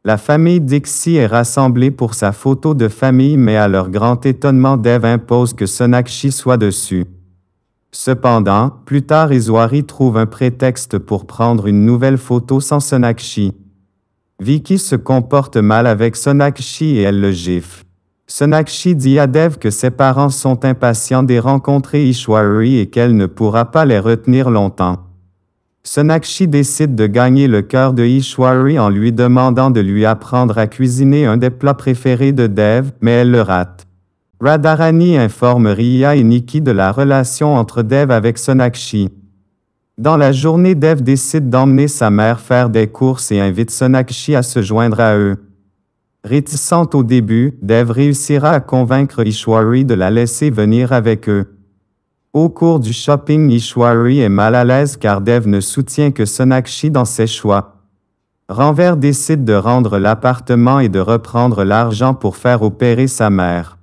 La famille Dixie est rassemblée pour sa photo de famille, mais à leur grand étonnement, Dev impose que Sonakshi soit dessus. Cependant, plus tard, Iswari trouve un prétexte pour prendre une nouvelle photo sans Sonakshi. Vicky se comporte mal avec Sonakshi et elle le gifle. Sonakshi dit à Dev que ses parents sont impatients de rencontrer Ishwari et qu'elle ne pourra pas les retenir longtemps. Sonakshi décide de gagner le cœur de Ishwari en lui demandant de lui apprendre à cuisiner un des plats préférés de Dev, mais elle le rate. Radharani informe Riya et Nikki de la relation entre Dev avec Sonakshi. Dans la journée, Dev décide d'emmener sa mère faire des courses et invite Sonakshi à se joindre à eux. Réticente au début, Dev réussira à convaincre Ishwari de la laisser venir avec eux. Au cours du shopping, Ishwari est mal à l'aise car Dev ne soutient que Sonakshi dans ses choix. Ranver décide de rendre l'appartement et de reprendre l'argent pour faire opérer sa mère.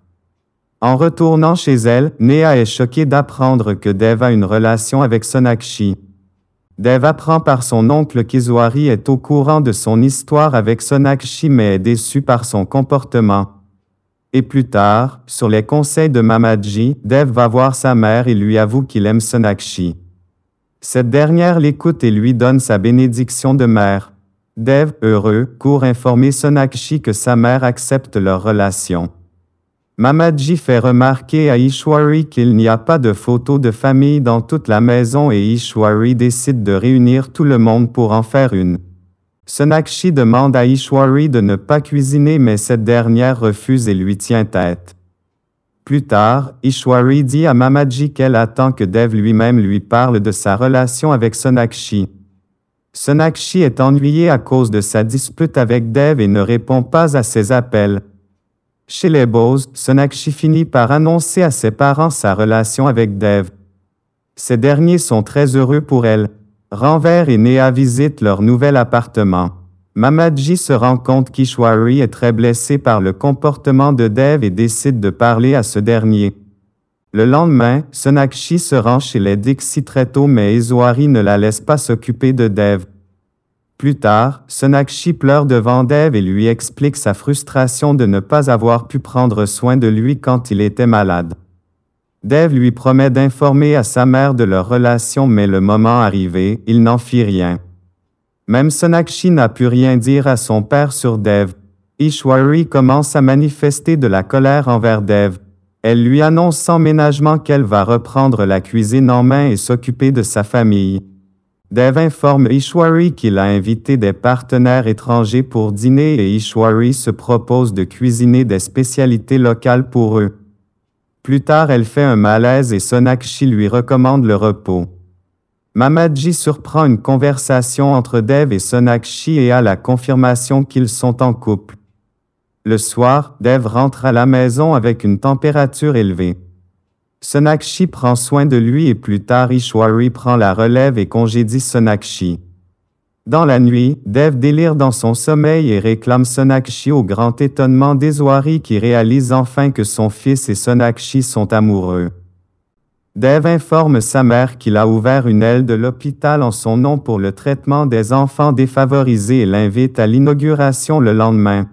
En retournant chez elle, Neha est choquée d'apprendre que Dev a une relation avec Sonakshi. Dev apprend par son oncle qu'Iswari est au courant de son histoire avec Sonakshi mais est déçu par son comportement. Et plus tard, sur les conseils de Mamaji, Dev va voir sa mère et lui avoue qu'il aime Sonakshi. Cette dernière l'écoute et lui donne sa bénédiction de mère. Dev, heureux, court informer Sonakshi que sa mère accepte leur relation. Mamaji fait remarquer à Ishwari qu'il n'y a pas de photos de famille dans toute la maison et Ishwari décide de réunir tout le monde pour en faire une. Sonakshi demande à Ishwari de ne pas cuisiner mais cette dernière refuse et lui tient tête. Plus tard, Ishwari dit à Mamaji qu'elle attend que Dev lui-même lui parle de sa relation avec Sonakshi. Sonakshi est ennuyé à cause de sa dispute avec Dev et ne répond pas à ses appels. Chez les Bose, Sonakshi finit par annoncer à ses parents sa relation avec Dev. Ces derniers sont très heureux pour elle. Ranver et Neha visitent leur nouvel appartement. Mamaji se rend compte qu'Ishwari est très blessé par le comportement de Dev et décide de parler à ce dernier. Le lendemain, Sonakshi se rend chez les Dixie très tôt mais Iswari ne la laisse pas s'occuper de Dev. Plus tard, Sonakshi pleure devant Dev et lui explique sa frustration de ne pas avoir pu prendre soin de lui quand il était malade. Dev lui promet d'informer à sa mère de leur relation mais le moment arrivé, il n'en fit rien. Même Sonakshi n'a pu rien dire à son père sur Dev. Ishwari commence à manifester de la colère envers Dev. Elle lui annonce sans ménagement qu'elle va reprendre la cuisine en main et s'occuper de sa famille. Dev informe Ishwari qu'il a invité des partenaires étrangers pour dîner et Ishwari se propose de cuisiner des spécialités locales pour eux. Plus tard, elle fait un malaise et Sonakshi lui recommande le repos. Mamaji surprend une conversation entre Dev et Sonakshi et a la confirmation qu'ils sont en couple. Le soir, Dev rentre à la maison avec une température élevée. Sonakshi prend soin de lui et plus tard Ishwari prend la relève et congédie Sonakshi. Dans la nuit, Dev délire dans son sommeil et réclame Sonakshi au grand étonnement d'Iswari qui réalise enfin que son fils et Sonakshi sont amoureux. Dev informe sa mère qu'il a ouvert une aile de l'hôpital en son nom pour le traitement des enfants défavorisés et l'invite à l'inauguration le lendemain.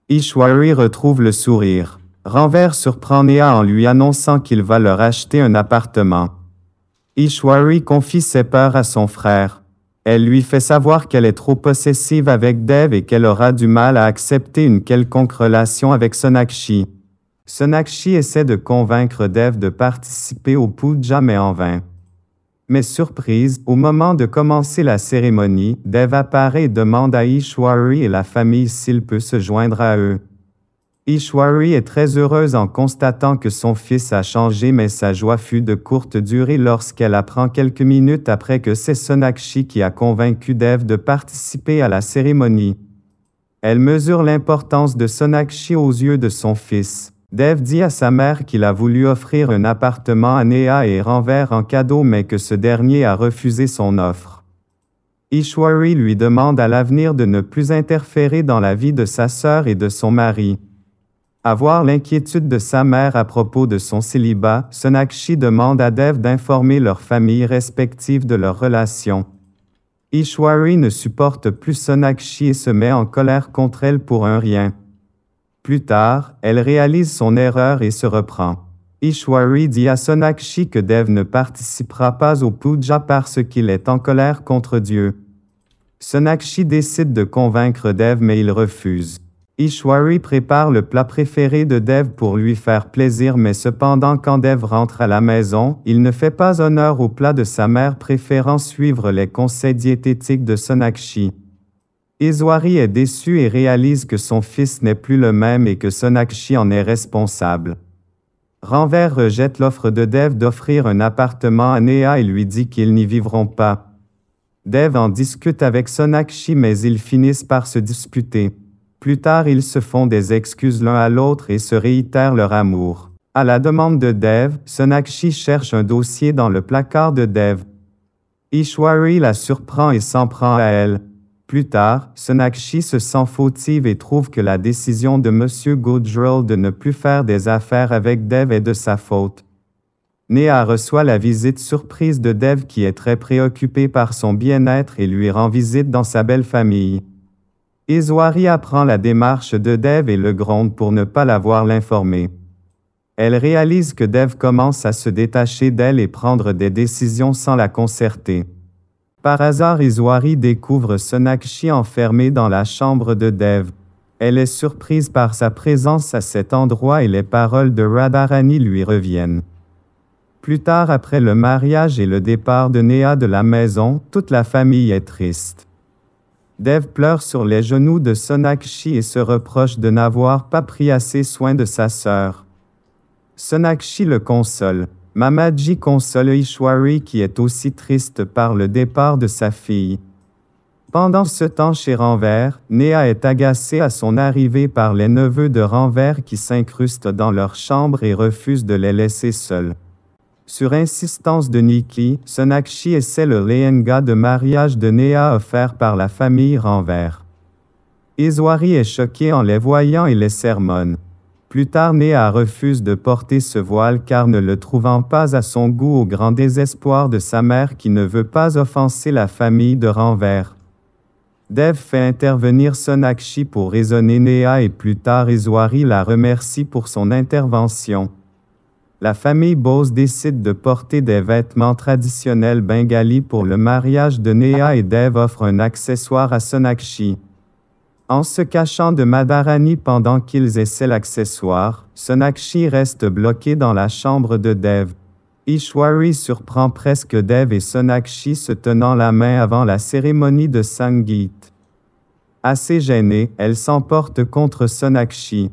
Ishwari retrouve le sourire. Ranver surprend Neha en lui annonçant qu'il va leur acheter un appartement. Ishwari confie ses peurs à son frère. Elle lui fait savoir qu'elle est trop possessive avec Dev et qu'elle aura du mal à accepter une quelconque relation avec Sonakshi. Sonakshi essaie de convaincre Dev de participer au puja mais en vain. Mais surprise, au moment de commencer la cérémonie, Dev apparaît et demande à Ishwari et la famille s'il peut se joindre à eux. Ishwari est très heureuse en constatant que son fils a changé mais sa joie fut de courte durée lorsqu'elle apprend quelques minutes après que c'est Sonakshi qui a convaincu Dev de participer à la cérémonie. Elle mesure l'importance de Sonakshi aux yeux de son fils. Dev dit à sa mère qu'il a voulu offrir un appartement à Neha et Ranver en cadeau mais que ce dernier a refusé son offre. Ishwari lui demande à l'avenir de ne plus interférer dans la vie de sa sœur et de son mari. À voir l'inquiétude de sa mère à propos de son célibat, Sonakshi demande à Dev d'informer leurs familles respectives de leur relation. Ishwari ne supporte plus Sonakshi et se met en colère contre elle pour un rien. Plus tard, elle réalise son erreur et se reprend. Ishwari dit à Sonakshi que Dev ne participera pas au puja parce qu'il est en colère contre Dieu. Sonakshi décide de convaincre Dev mais il refuse. Ishwari prépare le plat préféré de Dev pour lui faire plaisir mais cependant quand Dev rentre à la maison, il ne fait pas honneur au plat de sa mère préférant suivre les conseils diététiques de Sonakshi. Ishwari est déçu et réalise que son fils n'est plus le même et que Sonakshi en est responsable. Ranver rejette l'offre de Dev d'offrir un appartement à Neha et lui dit qu'ils n'y vivront pas. Dev en discute avec Sonakshi mais ils finissent par se disputer. Plus tard, ils se font des excuses l'un à l'autre et se réitèrent leur amour. À la demande de Dev, Sonakshi cherche un dossier dans le placard de Dev. Ishwari la surprend et s'en prend à elle. Plus tard, Sonakshi se sent fautive et trouve que la décision de M. Gujral de ne plus faire des affaires avec Dev est de sa faute. Neha reçoit la visite surprise de Dev qui est très préoccupé par son bien-être et lui rend visite dans sa belle famille. Ishwari apprend la démarche de Dev et le gronde pour ne pas l'avoir l'informé. Elle réalise que Dev commence à se détacher d'elle et prendre des décisions sans la concerter. Par hasard, Ishwari découvre Sonakshi enfermée dans la chambre de Dev. Elle est surprise par sa présence à cet endroit et les paroles de Radharani lui reviennent. Plus tard, après le mariage et le départ de Neha de la maison, toute la famille est triste. Dev pleure sur les genoux de Sonakshi et se reproche de n'avoir pas pris assez soin de sa sœur. Sonakshi le console. Mamaji console Ishwari qui est aussi triste par le départ de sa fille. Pendant ce temps chez Ranver, Neha est agacée à son arrivée par les neveux de Ranver qui s'incrustent dans leur chambre et refusent de les laisser seuls. Sur insistance de Nikki, Sonakshi essaie le lehenga de mariage de Neha offert par la famille Ranver. Ishwari est choqué en les voyant et les sermonne. Plus tard, Neha refuse de porter ce voile car ne le trouvant pas à son goût au grand désespoir de sa mère qui ne veut pas offenser la famille de Ranver. Dev fait intervenir Sonakshi pour raisonner Neha et plus tard Ishwari la remercie pour son intervention. La famille Bose décide de porter des vêtements traditionnels bengali pour le mariage de Neha et Dev offre un accessoire à Sonakshi. En se cachant de Madharani pendant qu'ils essaient l'accessoire, Sonakshi reste bloqué dans la chambre de Dev. Ishwari surprend presque Dev et Sonakshi se tenant la main avant la cérémonie de Sangeet. Assez gênée, elle s'emporte contre Sonakshi.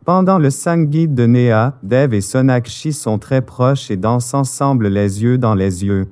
Pendant le Sangeet de Neha, Dev et Sonakshi sont très proches et dansent ensemble les yeux dans les yeux.